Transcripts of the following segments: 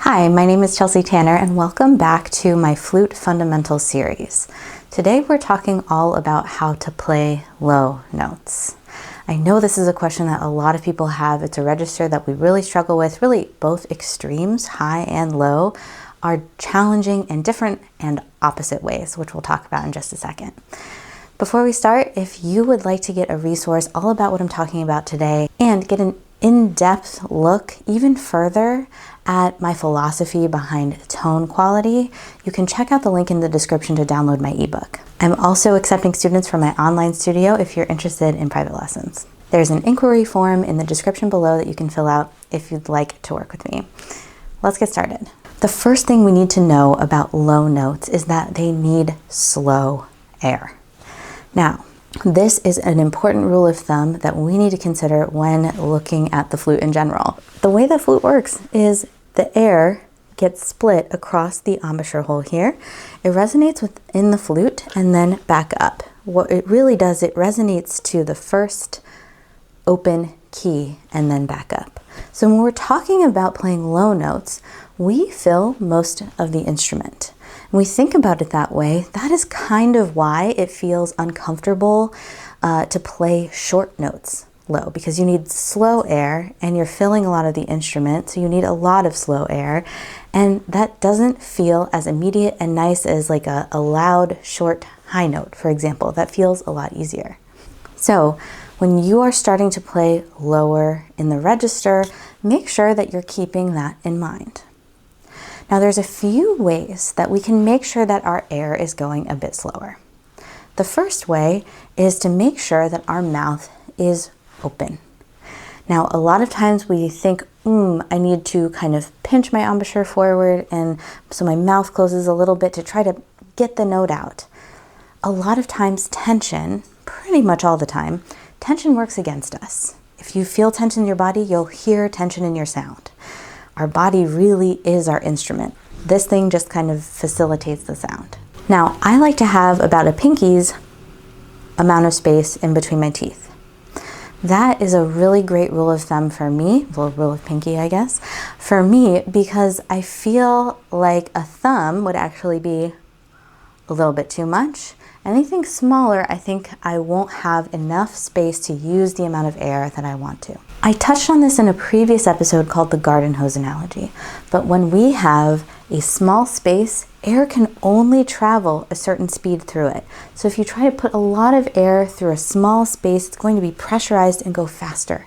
Hi, my name is Chelsea Tanner and welcome back to my Flute Fundamentals series. Today we're talking all about how to play low notes. I know this is a question that a lot of people have. It's a register that we really struggle with. Really, both extremes, high and low, are challenging in different and opposite ways, which we'll talk about in just a second. Before we start, if you would like to get a resource all about what I'm talking about today and get an in-depth look even further at my philosophy behind tone quality, you can check out the link in the description to download my ebook. I'm also accepting students from my online studio if you're interested in private lessons. There's an inquiry form in the description below that you can fill out if you'd like to work with me. Let's get started. The first thing we need to know about low notes is that they need slow air. Now, this is an important rule of thumb that we need to consider when looking at the flute in general. The way the flute works is the air gets split across the embouchure hole here. It resonates within the flute and then back up. What it really does, it resonates to the first open key and then back up. So when we're talking about playing low notes, we fill most of the instrument. When we think about it that way, that is kind of why it feels uncomfortable to play short notes low, because you need slow air and you're filling a lot of the instrument, so you need a lot of slow air, and that doesn't feel as immediate and nice as like a loud short high note, for example. That feels a lot easier. So when you are starting to play lower in the register, make sure that you're keeping that in mind. Now there's a few ways that we can make sure that our air is going a bit slower. The first way is to make sure that our mouth is open. Now a lot of times we think, I need to kind of pinch my embouchure forward and so my mouth closes a little bit to try to get the note out. A lot of times tension, pretty much all the time, tension works against us. If you feel tension in your body, you'll hear tension in your sound. Our body really is our instrument. This thing just kind of facilitates the sound. Now, I like to have about a pinky's amount of space in between my teeth. That is a really great rule of thumb for me, well, rule of pinky, I guess, for me, because I feel like a thumb would actually be a little bit too much. Anything smaller, I think I won't have enough space to use the amount of air that I want to. I touched on this in a previous episode called the garden hose analogy, but when we have a small space, air can only travel a certain speed through it. So if you try to put a lot of air through a small space, it's going to be pressurized and go faster.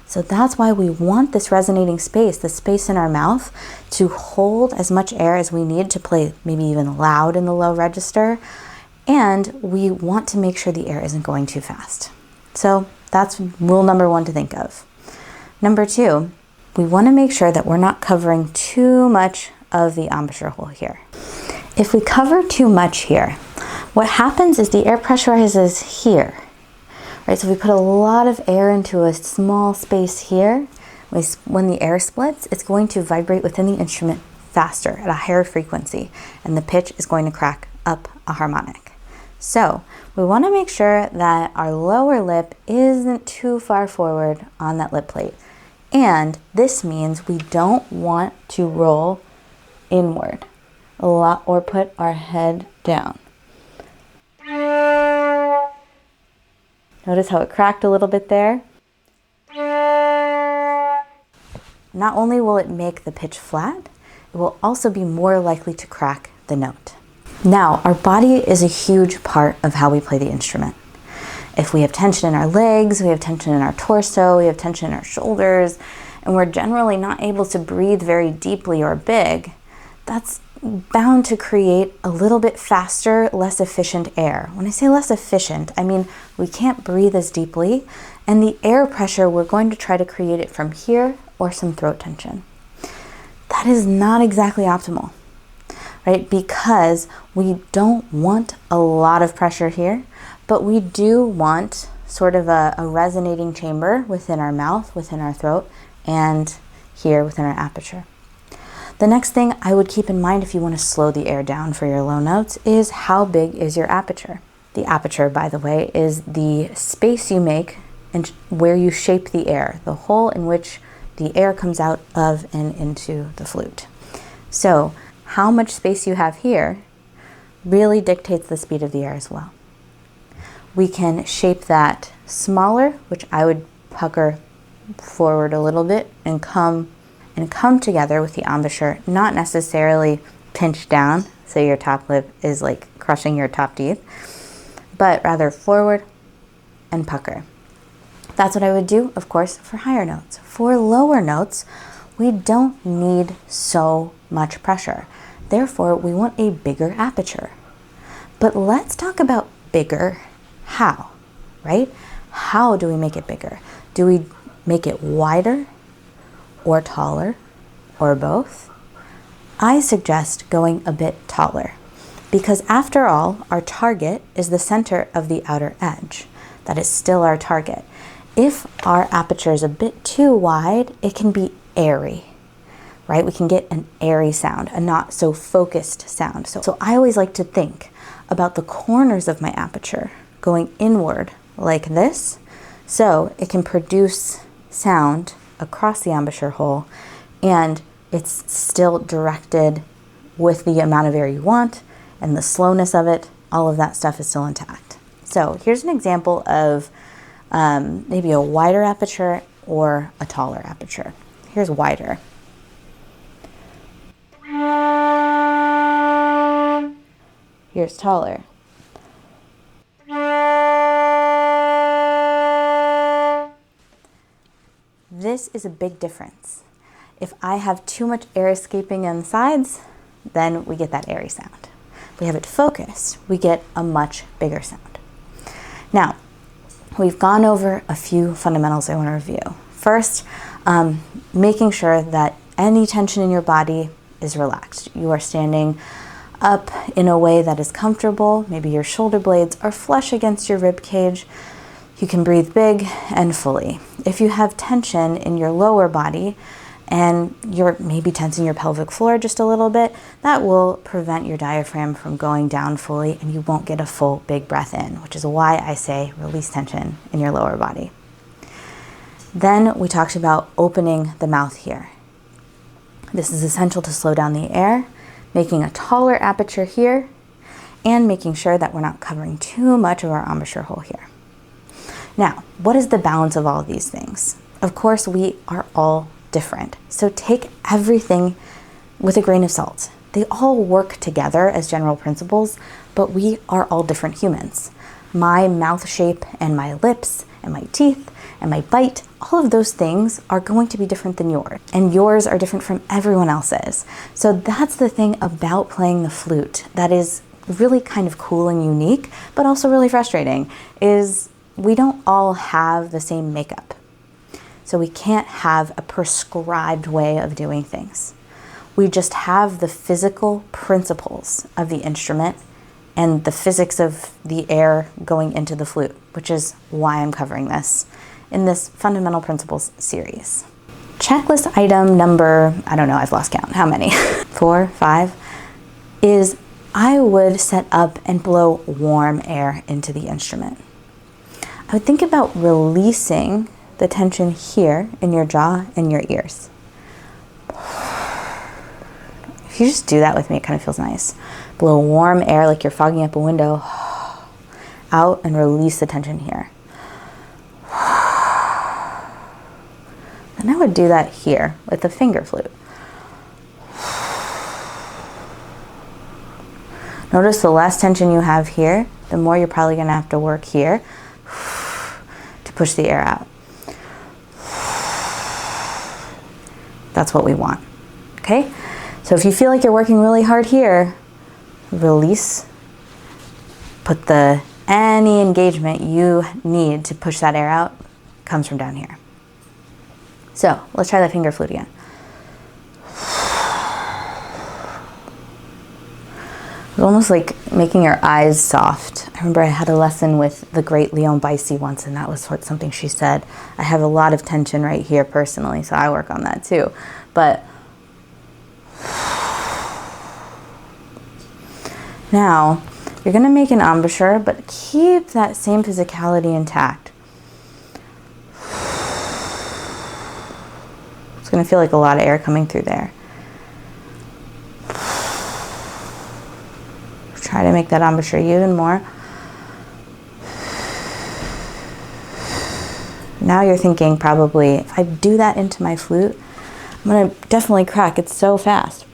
So that's why we want this resonating space, the space in our mouth, to hold as much air as we need to play maybe even loud in the low register. And we want to make sure the air isn't going too fast. So that's rule number one to think of. Number two, we want to make sure that we're not covering too much of the embouchure hole here. If we cover too much here, what happens is the air pressurizes here. Right, so if we put a lot of air into a small space here, when the air splits, it's going to vibrate within the instrument faster at a higher frequency, and the pitch is going to crack up a harmonic. So we want to make sure that our lower lip isn't too far forward on that lip plate. And this means we don't want to roll inward a lot or put our head down. Notice how it cracked a little bit there? Not only will it make the pitch flat, it will also be more likely to crack the note. Now, our body is a huge part of how we play the instrument. If we have tension in our legs, we have tension in our torso, we have tension in our shoulders, and we're generally not able to breathe very deeply or big, that's bound to create a little bit faster, less efficient air. When I say less efficient, I mean we can't breathe as deeply, and the air pressure, we're going to try to create it from here or some throat tension. That is not exactly optimal. Right? Because we don't want a lot of pressure here, but we do want sort of a resonating chamber within our mouth, within our throat, and here within our aperture. The next thing I would keep in mind if you want to slow the air down for your low notes is how big is your aperture. The aperture, by the way, is the space you make and where you shape the air, the hole in which the air comes out of and into the flute. So how much space you have here really dictates the speed of the air as well. We can shape that smaller, which I would pucker forward a little bit and come together with the embouchure, not necessarily pinch down so your top lip is like crushing your top teeth, but rather forward and pucker. That's what I would do, of course, for higher notes. For lower notes, we don't need so much pressure. Therefore, we want a bigger aperture. But let's talk about bigger how, right? How do we make it bigger? Do we make it wider or taller or both? I suggest going a bit taller because after all, our target is the center of the outer edge. That is still our target. If our aperture is a bit too wide, it can be airy, right? We can get an airy sound, a not so focused sound. So I always like to think about the corners of my aperture going inward like this, so it can produce sound across the embouchure hole and it's still directed with the amount of air you want and the slowness of it, all of that stuff is still intact. So here's an example of maybe a wider aperture or a taller aperture. Here's wider. Here's taller. This is a big difference. If I have too much air escaping on the sides, then we get that airy sound. If we have it focused, we get a much bigger sound. Now, we've gone over a few fundamentals I want to review. First, making sure that any tension in your body is relaxed. You are standing up in a way that is comfortable. Maybe your shoulder blades are flush against your rib cage. You can breathe big and fully. If you have tension in your lower body and you're maybe tensing your pelvic floor just a little bit, that will prevent your diaphragm from going down fully and you won't get a full big breath in, which is why I say release tension in your lower body. Then we talked about opening the mouth here. This is essential to slow down the air, making a taller aperture here, and making sure that we're not covering too much of our embouchure hole here. Now, what is the balance of all of these things? Of course, we are all different. So take everything with a grain of salt. They all work together as general principles, but we are all different humans. My mouth shape and my lips and my teeth and my bite, all of those things are going to be different than yours. And yours are different from everyone else's. So that's the thing about playing the flute that is really kind of cool and unique, but also really frustrating, is we don't all have the same makeup. So we can't have a prescribed way of doing things. We just have the physical principles of the instrument and the physics of the air going into the flute, which is why I'm covering this in this Fundamental Principles series. Checklist item number, I don't know, I've lost count, how many? 4, 5, is I would set up and blow warm air into the instrument. I would think about releasing the tension here in your jaw and your ears. If you just do that with me, it kind of feels nice. Blow warm air like you're fogging up a window out and release the tension here. And I would do that here with the finger flute. Notice the less tension you have here, the more you're probably going to have to work here to push the air out. That's what we want, okay? So if you feel like you're working really hard here, release, put any engagement you need to push that air out comes from down here. So let's try that finger flute again. It's almost like making your eyes soft. I remember I had a lesson with the great Leon Bicey once, and that was something she said. I have a lot of tension right here personally, so I work on that too. But now you're going to make an embouchure, but keep that same physicality intact. It's going to feel like a lot of air coming through there. Try to make that embouchure even more. Now you're thinking probably, if I do that into my flute, I'm gonna definitely crack. It's so fast.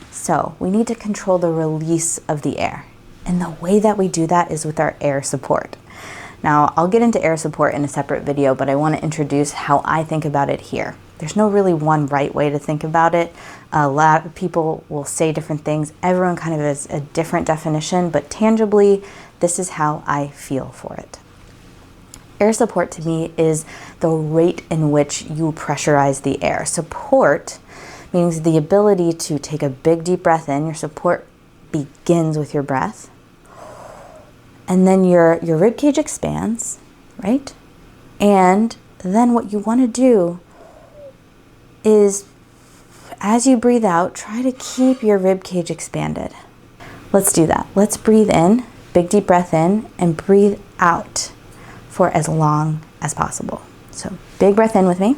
So we need to control the release of the air. And the way that we do that is with our air support. Now, I'll get into air support in a separate video, but I want to introduce how I think about it here. There's no really one right way to think about it. A lot of people will say different things. Everyone kind of has a different definition, but tangibly, this is how I feel for it. Air support to me is the rate in which you pressurize the air. Support means the ability to take a big deep breath in. Your support begins with your breath. And then your rib cage expands, right? And then what you want to do is, as you breathe out, try to keep your rib cage expanded. Let's do that. Let's breathe in, big deep breath in, and breathe out for as long as possible. So big breath in with me.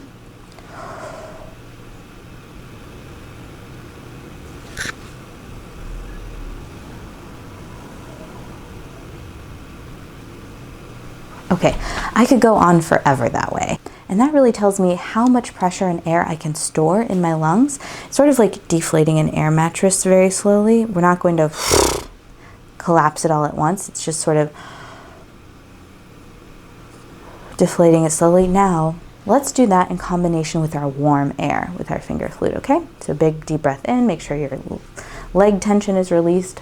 Okay, I could go on forever that way. And that really tells me how much pressure and air I can store in my lungs. It's sort of like deflating an air mattress very slowly. We're not going to collapse it all at once. It's just sort of deflating it slowly. Now, let's do that in combination with our warm air with our finger flute, okay? So big deep breath in, make sure your leg tension is released.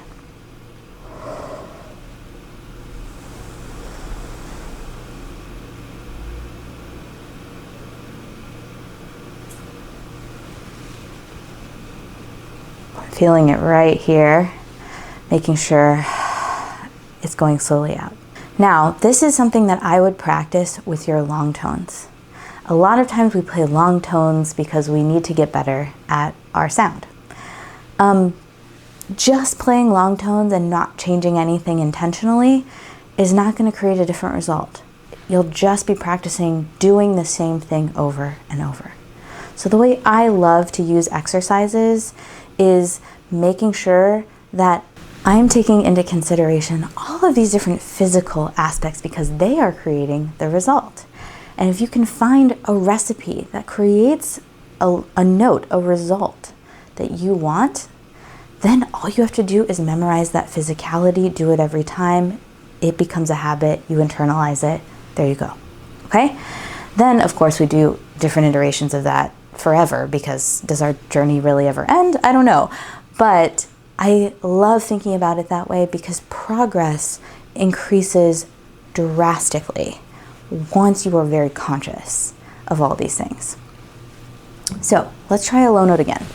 Feeling it right here, making sure it's going slowly out. Now, this is something that I would practice with your long tones. A lot of times we play long tones because we need to get better at our sound. Just playing long tones and not changing anything intentionally is not going to create a different result. You'll just be practicing doing the same thing over and over. So the way I love to use exercises is making sure that I'm taking into consideration all of these different physical aspects because they are creating the result. And if you can find a recipe that creates a note, a result that you want, then all you have to do is memorize that physicality, do it every time. It becomes a habit, you internalize it, there you go, okay? Then, of course, we do different iterations of that forever because does our journey really ever end? I don't know. But I love thinking about it that way because progress increases drastically once you are very conscious of all these things. So let's try a low note again.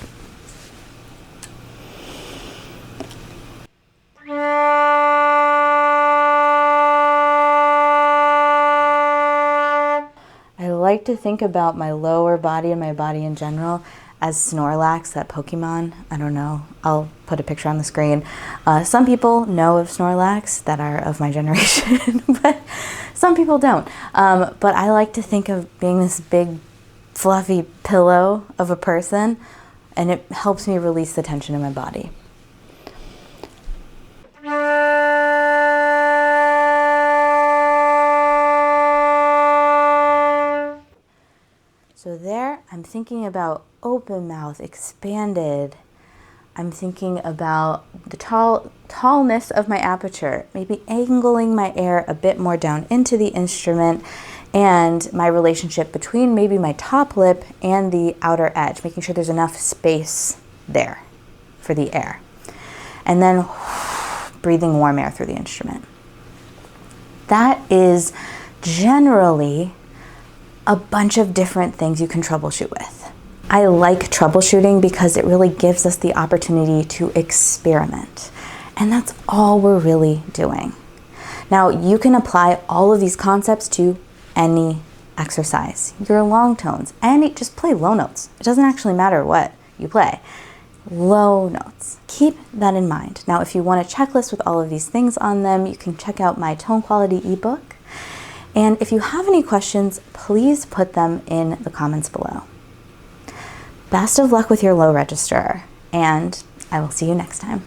I like to think about my lower body and my body in general as Snorlax, that Pokemon. I don't know. I'll put a picture on the screen. Some people know of Snorlax that are of my generation, but some people don't. But I like to think of being this big, fluffy pillow of a person, and it helps me release the tension in my body. So there, I'm thinking about open mouth, expanded. I'm thinking about the tallness of my aperture, maybe angling my air a bit more down into the instrument, and my relationship between maybe my top lip and the outer edge, making sure there's enough space there for the air. And then breathing warm air through the instrument. That is generally a bunch of different things you can troubleshoot with. I like troubleshooting because it really gives us the opportunity to experiment. And that's all we're really doing. Now, you can apply all of these concepts to any exercise. Your long tones, just play low notes. It doesn't actually matter what you play. Low notes. Keep that in mind. Now, if you want a checklist with all of these things on them, you can check out my tone quality ebook. And if you have any questions, please put them in the comments below. Best of luck with your low register, and I will see you next time.